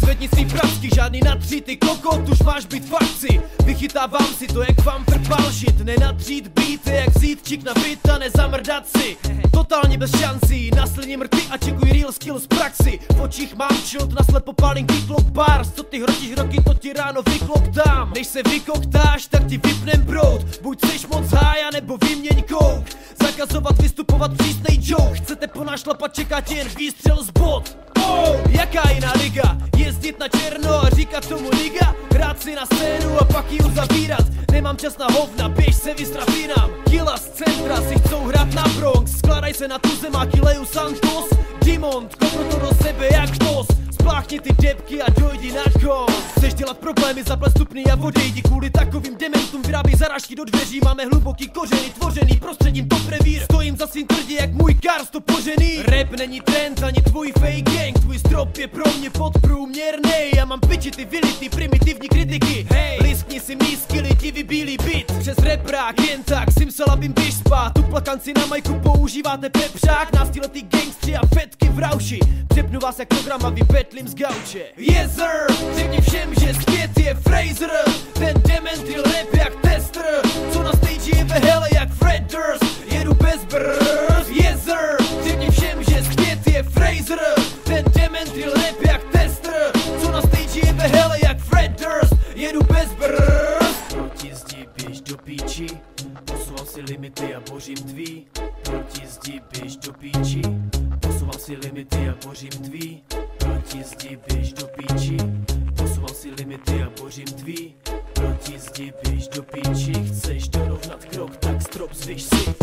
zvedni svý pracky, žádný natřít, ty kokot, už máš být v akci. Vychytávám si to jak vampir palšit, nenatřít beat, jak vzít čik na byt a nezamrdat si. Totálně bez šancí, na slině mrty a čekuj real skill z praxi. V očích mám čot, naslepo pálím kicklock bars. Co ty hrotíš roky, to ti ráno vykloktám. Než se vykoktáš, tak ti vypnem proud. Buď seš moc hája, nebo vyměň kouk. Zakazovat vystupovat přísnej joke. Chcete po náš šlapat, čeká tě jen výstřel z bod. Jaká jiná liga? Jezdit na černo a říkat tomu liga? Hrát si na scénu a pak ji uzavírat. Nemám čas na hovna, běž se vystrat jinam. Kila z centra si chcou hrát na Bronx. Skladaj se na tu zemáky, leju Santos. Dimond, kopnu to do sebe jak nos. Spláchni ty debky a dojdi na kon. Chceš dělat problémy, zaplet stupny a odejdi. Kvůli takovým dementům vyrábí zarážky do dveří. Máme hluboký kořeny, tvořený prostředím top revír. Stojím za svým tvrdě jak můj Cars to požený. Rap není trend, ani tvůj fake gang. Tvůj strop je pro mě podprůměrnej. Já mám piči, ty vylity, primitivní kritiky. Hej, liskni si mý skilly, ti vybílí beat. Přes reprák, jen tak, simsalabim běž spát. Tu plakanci na majku používáte pepřák. Náctiletý gangstři a fetky v rauši. Přepnu vás jak program a vypetlím z gauče. Yes sir, řekni všem, že zpět je Fraser. Ten dementil rap jak tester. Co na stage je ve hele jak Fred Durst. Jedu bez brzd. Yes sir, řekni všem, že zpět je Fraser. Ten dementil rap jak tester. Co na stage je ve hele jak Fred Durst. Jedu bez brzd. Proti zdi běž do píči. Posouvám si limity a bořím tvý. Proti zdi běž do píči. Posouvám si limity a bořím tvý. Proti zdi běž do píči. Posouvám si limity a bořím tvý. Proti zdi běž do píči. Chceš dorovnat krok, tak strop zvyš si.